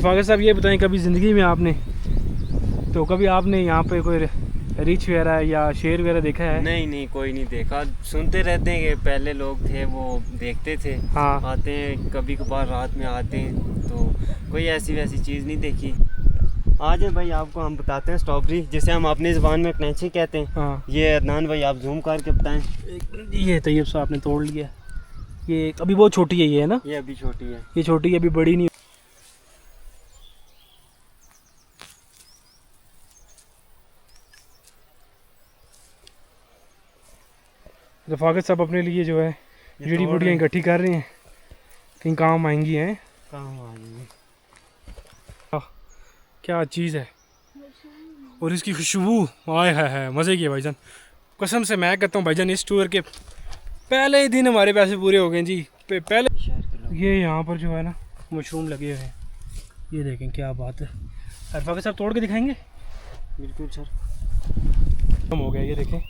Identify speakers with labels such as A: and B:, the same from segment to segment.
A: इरफान साहब ये बताएं, कभी ज़िंदगी में आपने कभी आपने यहाँ पे कोई रीछ वगैरह या शेर वगैरह देखा है?
B: नहीं नहीं, कोई नहीं देखा। सुनते रहते हैं कि पहले लोग थे वो देखते थे।
A: हाँ।
B: आते हैं कभी कभार रात में आते हैं, तो कोई ऐसी वैसी चीज़ नहीं देखी। आज भाई आपको हम बताते हैं स्ट्रॉबेरी, जिसे हम अपनी ज़बान में कनेची कहते हैं।
A: हाँ।
B: ये अदनान भाई आप जूम करके बताएं।
A: ये तैयब साहब आपने तोड़ लिया। ये अभी बहुत छोटी है, ये है ना?
B: ये अभी छोटी है।
A: ये छोटी है, अभी बड़ी नहीं। रफाकत साहब अपने लिए जो है जड़ी बूटियाँ इकट्ठी कर रहे हैं, कहीं काम आएंगी हैं।
B: काम आ जाएंगी।
A: क्या चीज़ है, और इसकी खुशबू आए है मज़े की है भाईजान। कसम से मैं कहता हूँ भाईजान, इस टूर के पहले ही दिन हमारे पैसे पूरे हो गए जी। पहले ये यहाँ पर जो है ना मशरूम लगे हुए हैं, ये देखें क्या बात है। रफाकत साहब तोड़ के दिखाएंगे?
B: बिल्कुल सर।
A: कम हो गया, ये देखें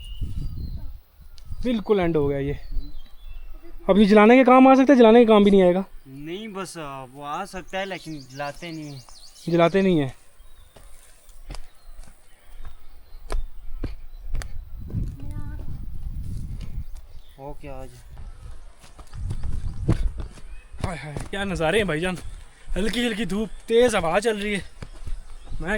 A: बिल्कुल एंड हो गया ये। अब ये जलाने के काम आ सकता है? जलाने के काम भी नहीं आएगा?
B: नहीं, बस वो आ सकता है लेकिन जलाते नहीं है।
A: जलाते नहीं है।
B: ओके आज
A: हाय हाय क्या नज़ारे हैं भाईजान। हल्की हल्की धूप, तेज़ हवा चल रही है। मैं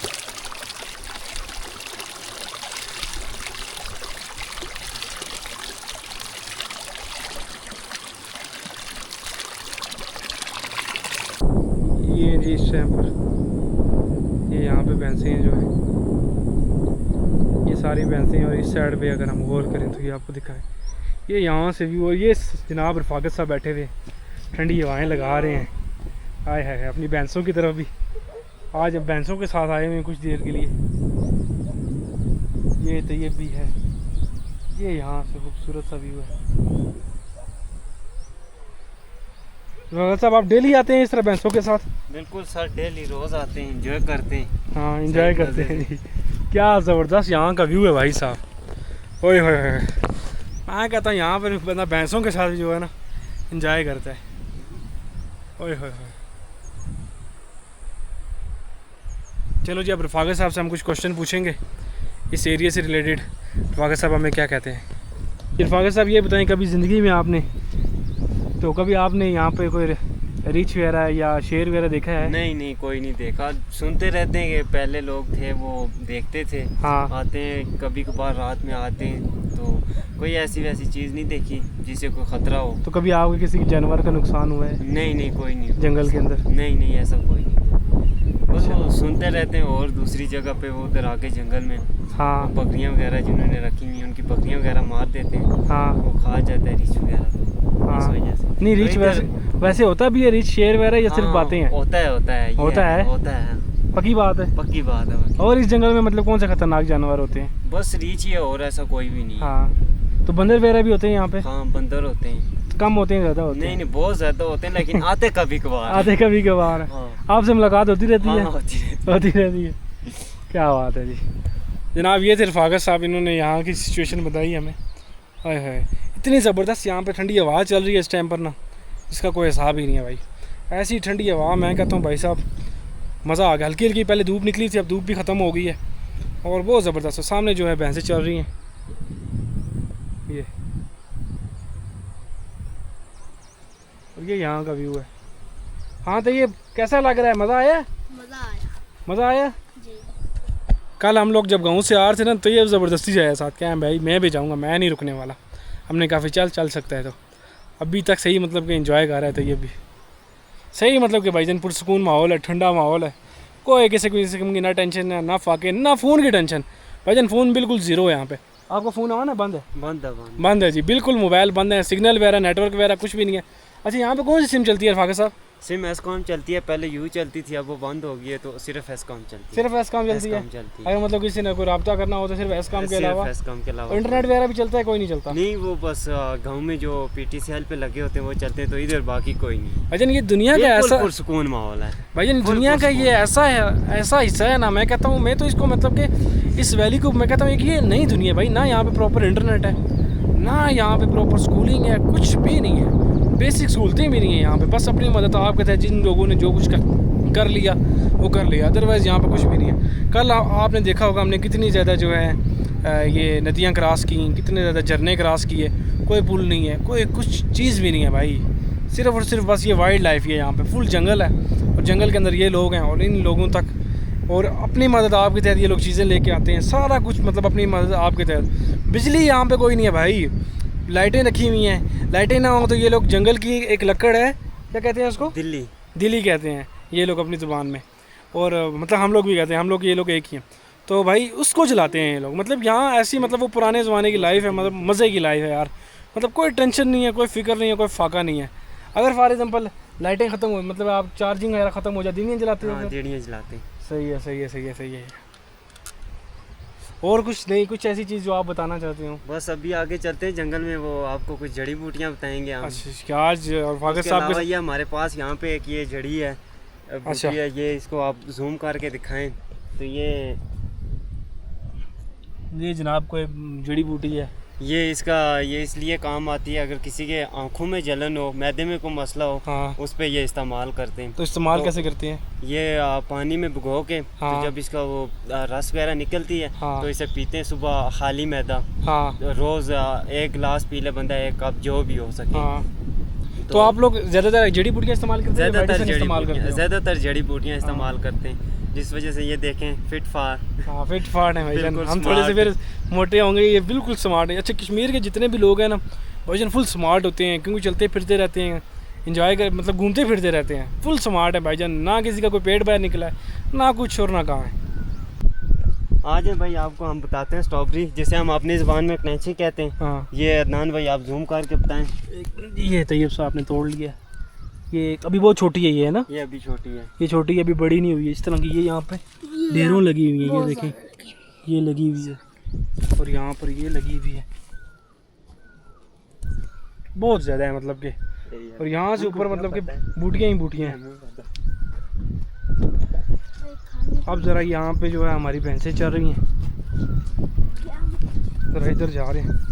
A: ये जी इस टाइम पर ये यहाँ पे भैंसें हैं जो है, ये सारी भैंसें हैं। और इस साइड पे अगर हम गौर करें तो ये आपको दिखाएं, ये यहाँ से भी। और ये जनाब रफाकत साहब बैठे हुए ठंडी हवाएं लगा रहे हैं। आए है अपनी भैंसों की तरफ भी। आज अब भैंसों के साथ आए हुए हैं कुछ देर के लिए। ये तैयब भी है, ये यहाँ से खूबसूरत सा व्यू है। रफाकत साहब आप डेली आते हैं इस तरह भैंसों के साथ?
B: बिल्कुल सर, डेली रोज़ आते हैं, इंजॉय करते हैं।
A: हाँ इंजॉय करते हैं जी। क्या ज़बरदस्त यहाँ का व्यू है भाई साहब। ओए होए होए, मैं कहता हूँ यहाँ पर बंदा भैंसों के साथ जो है ना इंजॉय करता है। ओए होए होए। चलो जी, अब रफाकत साहब से हम कुछ क्वेश्चन पूछेंगे इस एरिया से रिलेटेड। रफाकत साहब हमें क्या कहते हैं? रफाकत साहब ये बताएं, कभी ज़िंदगी में आपने कभी आपने यहाँ पे कोई रीछ वगैरह या शेर वगैरह देखा है?
B: नहीं नहीं, कोई नहीं देखा। सुनते रहते हैं कि पहले लोग थे वो देखते थे।
A: हाँ।
B: आते हैं कभी कभार रात में आते हैं, तो कोई ऐसी वैसी चीज़ नहीं देखी जिससे कोई ख़तरा हो।
A: तो कभी आपके किसी जानवर का नुकसान हुआ है?
B: नहीं नहीं, कोई नहीं।
A: जंगल के अंदर?
B: नहीं नहीं, ऐसा कोई नहीं। बस वो सुनते रहते हैं, और दूसरी जगह पे वो उधर आके जंगल में
A: हाँ।
B: बकरियां वगैरह जिन्होंने रखी हुई उनकी बकरियां वगैरह मार देते हैं।
A: हाँ।
B: वो खा जाता है रीछ वगैरह।
A: हाँ।
B: इस वजह से
A: नहीं, रीछ वैसे होता भी है रीछ शेर वगैरह, या सिर्फ बातें हैं?
B: होता है
A: होता है। पक्की बात है?
B: पक्की बात है।
A: और इस जंगल में मतलब कौन से खतरनाक जानवर होते हैं?
B: बस रीछ ही है, और ऐसा कोई भी नहीं।
A: हाँ। तो बंदर वगैरह भी होते हैं यहाँ पे?
B: हाँ, बंदर होते हैं।
A: कम होते हैं, ज़्यादा होते हैं?
B: नहीं नहीं, बहुत ज़्यादा होते हैं, लेकिन आते कभी कभार।
A: आते कभी कभार।
B: हाँ।
A: आपसे मुलाकात होती रहती है?
B: हाँ,
A: होती रहती है। क्या बात है जी। जनाब ये थे रफाकत साहब, इन्होंने यहाँ की सिचुएशन बताई हमें। हाय हाय, इतनी ज़बरदस्त यहाँ पे ठंडी हवा चल रही है इस टाइम पर ना, इसका कोई हिसाब ही नहीं है भाई। ऐसी ठंडी हवा, मैं कहता हूँ भाई साहब मज़ा आ गया। हल्की हल्की पहले धूप निकली थी, अब धूप भी ख़त्म हो गई है और बहुत ज़बरदस्त है। सामने जो है भैंसें चल रही हैं, ये और ये यहाँ का व्यू है। हाँ तो ये कैसा लग रहा है? मज़ा आया? मज़ा आया
C: जी।
A: कल हम लोग जब गाँव से आ रहे थे ना, तो ये ज़बरदस्ती जाया साथ, क्या है भाई मैं भी जाऊँगा, मैं नहीं रुकने वाला। हमने काफ़ी चल सकता है। तो अभी तक सही मतलब कि एंजॉय कर रहा है। तो ये भी सही मतलब कि भाईजान पुरसकून माहौल है, ठंडा माहौल है, कोई किसी किस्म की ना टेंशन है, ना फाके, ना फ़ोन की टेंशन। भाईजान फ़ोन बिल्कुल ज़ीरो है यहाँ पे। आपका फ़ोन ऑन है? बंद है? बंद है जी, बिल्कुल मोबाइल बंद है, सिग्नल वगैरह नेटवर्क वगैरह कुछ भी नहीं है। अच्छा, यहाँ पे कौन सी सिम चलती है रफाकत साहब?
B: सिम एसकॉम चलती है, पहले यूँ चलती थी, अब वो बंद हो गई है, तो सिर्फ एसकॉम चलती है।
A: सिर्फ एसकॉम चलती है? अगर मतलब किसी ने कोई रब्ता करना हो तो सिर्फ एसकॉम के अलावा?
B: एसकॉम के अलावा
A: इंटरनेट वगैरह भी चलता है? कोई नहीं चलता?
B: नहीं, वो बस गांव में जो पीटीसीएल पे लगे होते हैं वो चलते हैं, तो इधर बाकी कोई नहीं।
A: भाईजान ये दुनिया का ऐसा
B: पुरसुकून माहौल है
A: भाईजान, दुनिया का ये ऐसा है, ऐसा हिस्सा है ना, मैं कहता हूँ, मैं तो इसको मतलब कि इस वैली को मैं कहता हूँ कि ये नई दुनिया भाई। ना यहाँ पे प्रॉपर इंटरनेट है, ना यहाँ पे प्रॉपर स्कूलिंग है, कुछ भी नहीं है, बेसिक सहूलतें भी नहीं है यहाँ पे। बस अपनी मदद आप कहते हैं जिन लोगों ने जो कुछ कर लिया वो कर लिया, अदरवाइज़ यहाँ पे कुछ भी नहीं है। कल आपने देखा होगा हमने कितनी ज़्यादा जो है ये नदियाँ क्रॉस की, कितने ज़्यादा झरने क्रॉस किए, कोई पुल नहीं है, कोई कुछ चीज़ भी नहीं है भाई, सिर्फ़ और सिर्फ बस ये वाइल्ड लाइफ ही है। यहाँ पे फुल जंगल है और जंगल के अंदर ये लोग हैं और इन लोगों तक और अपनी मदद आपके तहत ये लोग चीज़ें लेके आते हैं, सारा कुछ मतलब अपनी मदद आपके तहत। बिजली यहाँ पे कोई नहीं है भाई, लाइटें रखी हुई हैं, लाइटें ना हो तो ये लोग जंगल की एक लकड़ है, क्या कहते हैं उसको, दिल्ली कहते हैं ये लोग अपनी ज़ुबान में, और मतलब हम लोग भी कहते हैं, हम लोग ये लोग एक ही हैं, तो भाई उसको जलाते हैं ये लोग। मतलब यहाँ ऐसी मतलब वो पुराने ज़माने की लाइफ है, मतलब मज़े की लाइफ है यार, मतलब कोई टेंशन नहीं है, कोई फ़िक्र नहीं है, कोई फाका नहीं है। अगर फॉर एग्जांपल लाइटें ख़त्म हो, मतलब आप चार्जिंग वगैरह ख़त्म हो जाती नहीं जलाते हो,
B: डेढ़ियाँ जलाते।
A: सही है सही है सही है सही है। और कुछ नहीं, कुछ ऐसी चीज़ जो आप बताना चाहते हो?
B: बस अभी आगे चलते हैं जंगल में, वो आपको कुछ जड़ी बूटियाँ बताएंगे हम।
A: अच्छा आज और फागर साहब के
B: ये हमारे पास यहाँ पे एक ये जड़ी है,
A: अच्छा
B: है, ये इसको आप जूम करके दिखाएं तो ये
A: जनाब कोई जड़ी बूटी है, ये
B: इसलिए काम आती है अगर किसी के आंखों में जलन हो, मैदे में कोई मसला हो,
A: हाँ
B: उस पे ये इस्तेमाल करते हैं।
A: तो इस्तेमाल कैसे करते हैं?
B: ये पानी में भिगो के,
A: हाँ।
B: तो जब इसका वो रस वगैरह निकलती है,
A: हाँ।
B: तो इसे पीते हैं सुबह खाली मैदा।
A: हाँ
B: रोज़ 1 गिलास पी ले बंदा, 1 कप जो भी हो सके।
A: हाँ तो आप लोग ज़्यादातर जड़ी बूटियाँ इस्तेमाल करते हैं?
B: ज़्यादातर जड़ी बूटियाँ इस्तेमाल करते हैं, जिस वजह से ये देखें फिट फाट।
A: हाँ फिट फाट है भाईजान, हम थोड़े से फिर मोटे होंगे, ये बिल्कुल स्मार्ट है। अच्छा कश्मीर के जितने भी लोग हैं ना भाईजान फुल स्मार्ट होते हैं, क्योंकि चलते फिरते रहते हैं, इंजॉय कर मतलब घूमते फिरते रहते हैं, फुल स्मार्ट है भाईजान, ना किसी का कोई पेट बाहर निकला है ना कुछ और ना कहाँ है।
B: आज भाई आपको हम बताते हैं स्ट्रॉबेरी, जिसे हम अपनी ज़ुबान में कनैची कहते हैं।
A: हाँ
B: ये अदनान भाई आप जूम करके बताएं।
A: ये तैयब साहब आपने तोड़ लिया, ये अभी बहुत छोटी है, ये है ना,
B: ये अभी छोटी है,
A: ये छोटी है, अभी बड़ी नहीं हुई है। इस तरह की ये यहाँ पे ढेरों लगी हुई है, ये देखें ये लगी हुई है और यहाँ पर ये लगी हुई है, बहुत ज़्यादा है मतलब के, और यहाँ से ऊपर मतलब के बूटियाँ ही बूटियाँ हैं। अब ज़रा यहाँ पे जो है हमारी भैंसें चल रही हैं, ज़रा इधर जा रहे हैं।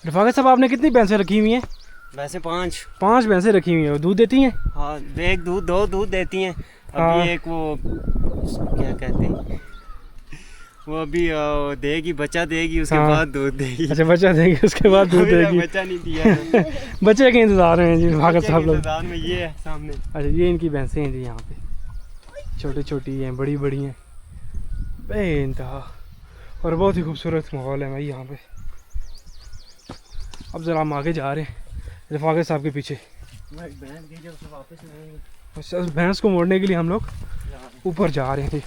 A: रफाकत साहब आपने कितनी भैंसें रखी हुई हैं?
B: वैसे 5
A: भैंसें रखी हुई हैं, वो दूध देती हैं?
B: हाँ, एक दूध 2 दूध देती हैं।
A: हाँ।
B: अभी एक वो क्या कहते हैं, वो अभी देगी, बच्चा देगी, उसके
A: हाँ।
B: बाद दूध देगी।
A: अच्छा बच्चा देगी उसके बाद दूध देगी।
B: बच्चा नहीं दिया।
A: बच्चे के इंतजार में हैं जी रफाकत
B: बच्चे
A: साहब
B: के
A: लोग।
B: इंतजार में ये है सामने।
A: अच्छा ये इनकी भैंसें हैं जी, यहाँ पे छोटी छोटी हैं, बड़ी बड़ी हैं, बेइंतहा, और बहुत ही खूबसूरत माहौल है भाई यहाँ पे। अब ज़रा हम आगे जा रहे हैं रफाकत साहब के पीछे। अच्छा भैंस को मोड़ने के लिए हम लोग ऊपर जा रहे थे।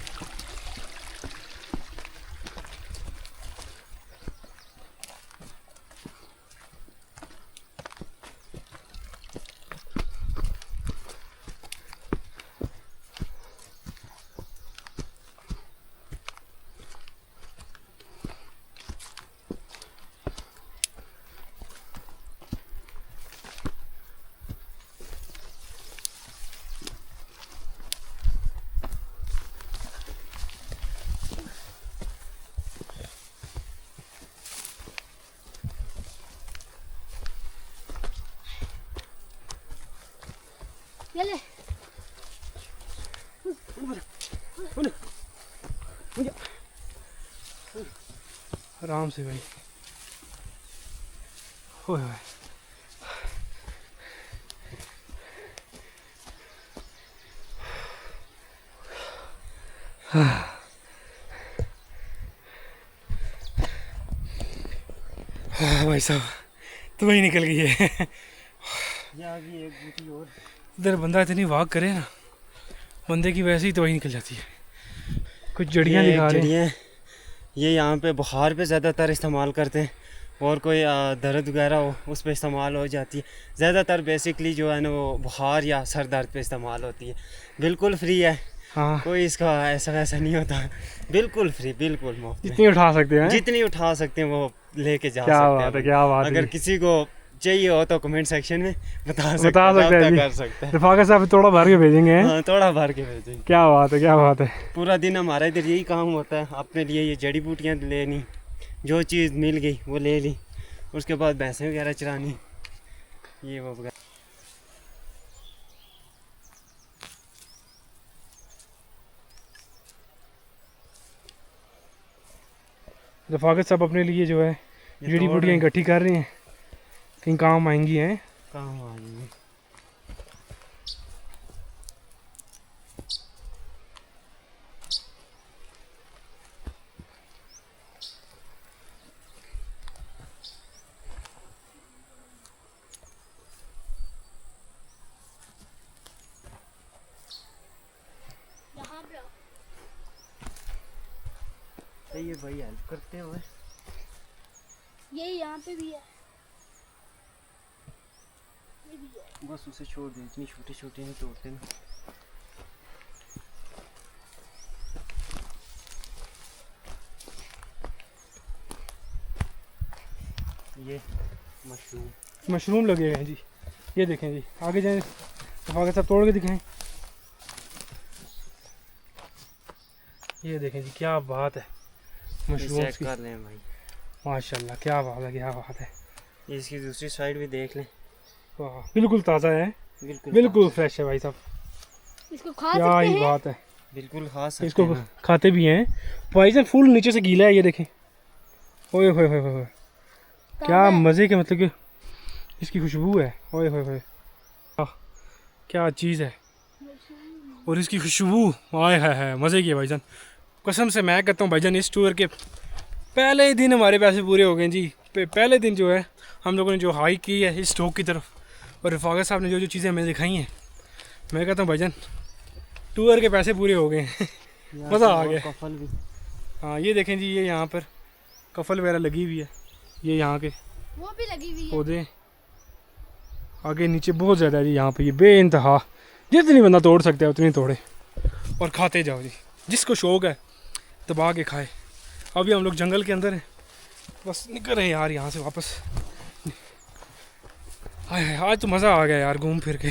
A: आराम से भाई, ओए ओए भाई साहब तो वही निकल गई है। इधर बंदा इतनी वाक करे ना, बंदे की वैसे ही तो वही निकल जाती है। कुछ जड़ियाँ दिखा रहे हैं,
B: ये यहाँ पे बुखार पे ज़्यादातर इस्तेमाल करते हैं, और कोई दर्द वगैरह हो उस पर इस्तेमाल हो जाती है। ज़्यादातर बेसिकली जो है ना वो बुखार या सर दर्द पे इस्तेमाल होती है। बिल्कुल फ्री है,
A: हाँ
B: कोई इसका ऐसा वैसा नहीं होता, बिल्कुल फ्री, बिल्कुल मुफ्त में।
A: जितनी उठा सकते हैं।
B: जितनी उठा सकते हैं वो लेके जा
A: क्या
B: सकते
A: बात है,
B: हैं।
A: क्या बात है।
B: अगर किसी को चाहिए हो तो कमेंट सेक्शन में बता सकते
A: बता सकते हैं
B: हैं,
A: जी।
B: कर सकते हैं।
A: रफाकत साहब थोड़ा भर के भेजेंगे हैं?
B: हाँ, थोड़ा भर के भेजेंगे।
A: क्या बात है, क्या बात है।
B: पूरा दिन हमारा इधर यही काम होता है, अपने लिए ये जड़ी बूटियाँ लेनी, जो चीज़ मिल गई वो ले ली, उसके बाद भैंसें वगैरह चरानी, ये वो वगैरह।
A: रफाकत साहब अपने लिए जो है
B: ये
A: जड़ी
B: तोड़
A: बूटियाँ
B: रहे हैं,
A: इकट्ठी कर रही हैं, कहीं काम आएंगी हैं।
B: काम आ जाएंगे। सही है भाई, हेल्प करते हुए।
C: ये यहाँ पे भी है, ये भी है।
B: बस उसे छोड़ दे, इतनी छोटी छोटी नहीं तोड़ते ना। ये मशरूम,
A: मशरूम लगे हुए हैं जी, ये देखें जी। आगे जाएं, रफाकत साहब तोड़ के दिखाएं। ये देखें जी, क्या बात है मशरूम
B: चेक
A: की।
B: कर लें भाई,
A: माशाल्लाह, क्या बात है, क्या बात है।
B: ये इसकी दूसरी साइड भी देख लें,
A: वाह, बिल्कुल ताज़ा है,
B: बिल्कुल
A: बिल्कुल फ्रेश है भाई साहब।
C: इसको खा
A: क्या
C: सकते
A: ही
C: हैं?
A: बात है।
B: बिल्कुल खा सकते
A: इसको
B: हैं ना।
A: खाते भी हैं भाई साहब, फुल नीचे से गीला है, ये देखें। ओए होए होए होए, क्या
C: ताज़ा है।
A: मज़े के, मतलब कि इसकी खुशबू है। ओए होए होए, आह, क्या चीज़ है। और इसकी खुशबू, आए है मज़े की है भाईजान। कसम से मैं कहता हूँ भाईजान, इस टूर के पहले ही दिन हमारे पैसे पूरे हो गए जी। पहले दिन जो है हम लोगों ने जो हाइक की है इस स्टोक की तरफ, और रफाकत साहब ने जो जो चीज़ें हमें दिखाई हैं, मैं कहता हूँ भाईजान टूर के पैसे पूरे हो गए हैं।
B: यहाँ
A: मज़ा
B: से
A: आ
B: और
A: गया।
B: कफल भी,
A: हाँ, ये देखें जी, ये यहाँ पर कफल वगैरह लगी हुई है, ये यहाँ के
C: वो भी लगी हुई है।
A: पौधे आगे नीचे बहुत ज़्यादा है जी। यहाँ पे ये बेइंतहा, जितनी बंदा तोड़ सकता है उतनी तोड़े और खाते जाओ जी। जिसको शौक़ है दबा के खाए। अभी हम लोग जंगल के अंदर हैं, बस निकल रहे हैं यार यहाँ से वापस। हाय हाय, आज तो मज़ा आ गया यार घूम फिर के।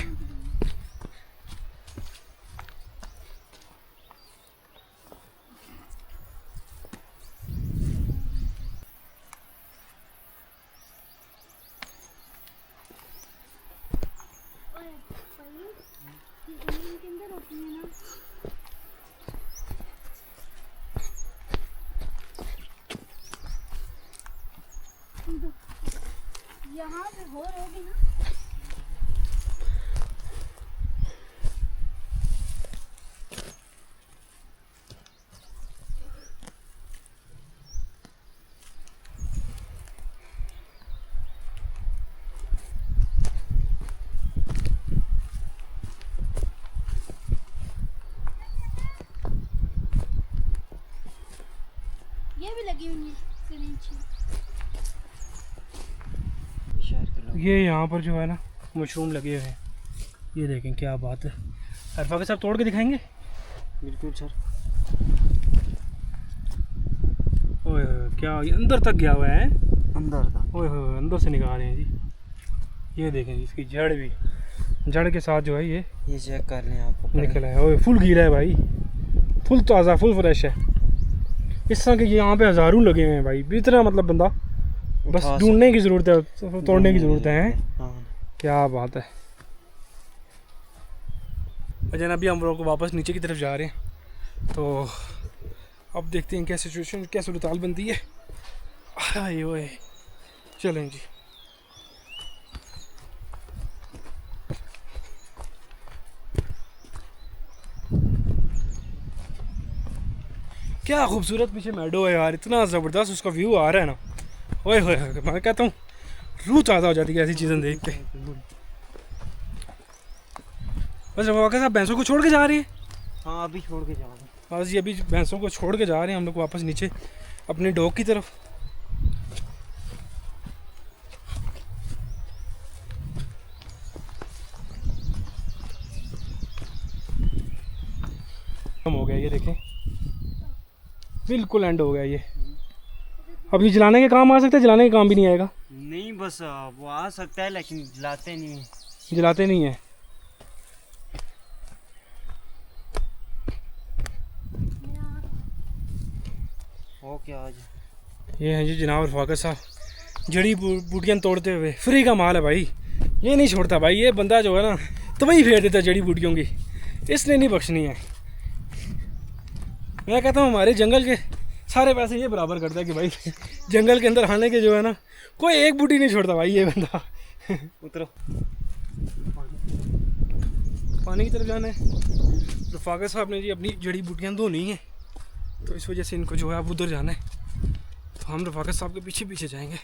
C: और भाई, ये जमीन के अंदर होती है ना। यहाँ पे हो होगी ना। ये भी लगी हुई है नीचे।
B: शहर के लोग।
A: ये यहाँ पर जो है ना मशरूम लगे हुए हैं, ये देखें क्या बात है। रफाकत साहब तोड़ के दिखाएंगे।
B: बिल्कुल सर।
A: ओए होए, क्या ये अंदर तक गया हुआ है।
B: अंदर था।
A: ओए होए, अंदर से निकाल रहे हैं जी। ये देखें जी, इसकी जड़ भी, जड़ के साथ जो है ये
B: चेक कर लें आप।
A: निकला है। ओए फुल गीला है भाई, फुल ताज़ा, फुल फ्रेश है। इस तरह के यहाँ पे हज़ारों लगे हुए हैं भाई। इतना मतलब बंदा बस ढूंढने की ज़रूरत है, तोड़ने की ज़रूरत है।
B: हाँ।
A: क्या बात है। अजन अभी हम लोग वापस नीचे की तरफ जा रहे हैं, तो अब देखते हैं क्या सिचुएशन, क्या सूरत हाल बनती है। आए ओए, चलें जी। क्या खूबसूरत पीछे मेडो है यार, इतना ज़बरदस्त उसका व्यू आ रहा है ना। ओए होए, मैं कहता हूँ रूह ताज़ा हो जाती है ऐसी चीज़ें देख के। बस वाकई साहब भैंसों को छोड़ के जा रहे हैं।
B: हाँ, अभी छोड़ के जाओगे।
A: बस ये अभी भैंसों को छोड़ के जा रहे हैं हम लोग वापस नीचे अपने डॉग की तरफ। कम हो गया ये देखें, बिल्कुल एंड हो गया ये। अब ये जलाने के काम आ सकता है, जलाने के काम भी नहीं आएगा।
B: नहीं बस वो आ सकता है लेकिन जलाते नहीं है।
A: जलाते नहीं है।
B: ओके आज
A: ये हैं जी जनाब रफाकत साहब, जड़ी बूटियाँ तोड़ते हुए। फ्री का माल है भाई, ये नहीं छोड़ता भाई। ये बंदा जो है ना तो वही फेर देता है जड़ी बूटियों की, इसने नहीं बख्शनी है। मैं कहता हूँ हमारे जंगल के सारे पैसे ये बराबर करता है कि भाई जंगल के अंदर आने के जो है ना कोई एक बूटी नहीं छोड़ता भाई ये बंदा।
B: उतरो।
A: पानी की तरफ जाना है। रफाकत साहब ने जी अपनी जड़ी बूटियाँ धोनी है, तो इस वजह से इनको जो है अब उधर जाना है। तो हम रफाकत साहब के पीछे पीछे जाएंगे।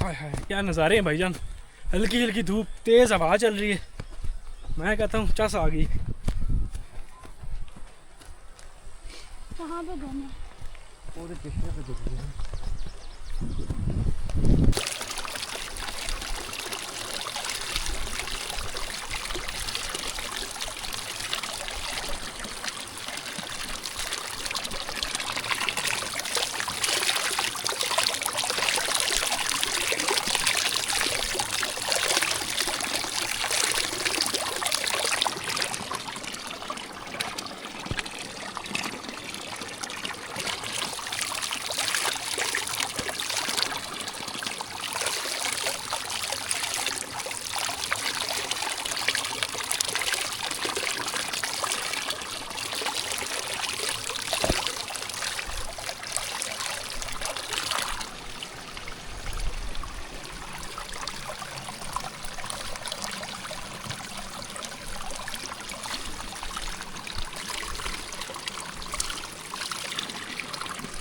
A: हाय हाय क्या नज़ारे हैं भाईजान, हल्की हल्की धूप, तेज़ हवा चल रही है। मैं कहता हूँ चस आ गई।
C: कहाँ पे घूमे?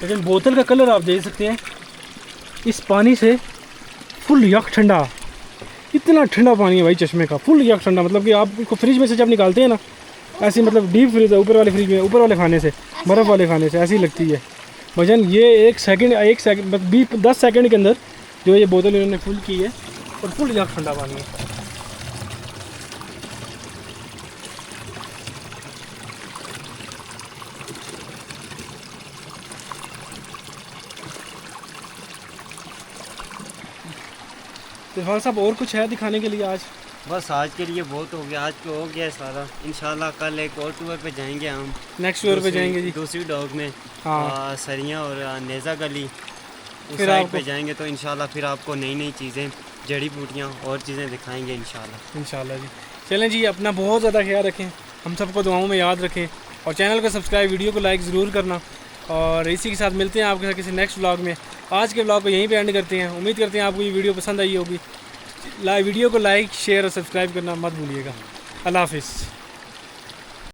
A: लेकिन बोतल का कलर आप देख सकते हैं इस पानी से, फुल यक ठंडा। इतना ठंडा पानी है भाई चश्मे का, फुल यक ठंडा। मतलब कि आप इसको फ्रिज में से जब निकालते हैं ना, ऐसी मतलब डीप फ्रिज है ऊपर वाले फ्रिज में, ऊपर वाले खाने से, बर्फ़ वाले खाने से ऐसी लगती है भजन। ये एक सेकंड बस 10 सेकंड के अंदर जो ये बोतल इन्होंने फुल की है, और फुल यक ठंडा पानी है। तो हाँ साहब और कुछ है दिखाने के लिए आज?
B: बस आज के लिए बहुत हो गया, आज को हो गया है सारा। इंशाल्लाह कल एक और टूर पे जाएंगे हम,
A: नेक्स्ट टूर पे जाएंगे जी,
B: दूसरी डॉग में।
A: हाँ
B: सरिया और नेज़ा गली उस
A: फिर
B: साइड
A: आपको
B: पे जाएंगे, तो इंशाल्लाह फिर आपको नई नई चीज़ें, जड़ी बूटियाँ और चीज़ें दिखाएंगे इंशाल्लाह।
A: इंशाल्लाह जी। चलें जी, अपना बहुत ज़्यादा ख्याल रखें, हम सबको दुआओं में याद रखें, और चैनल को सब्सक्राइब, वीडियो को लाइक ज़रूर करना। और इसी के साथ मिलते हैं आपके साथ किसी नेक्स्ट व्लॉग में। आज के व्लॉग को यहीं पे एंड करते हैं। उम्मीद करते हैं आपको ये वीडियो पसंद आई होगी। वीडियो को लाइक, शेयर और सब्सक्राइब करना मत भूलिएगा। अल्लाह हाफिज़।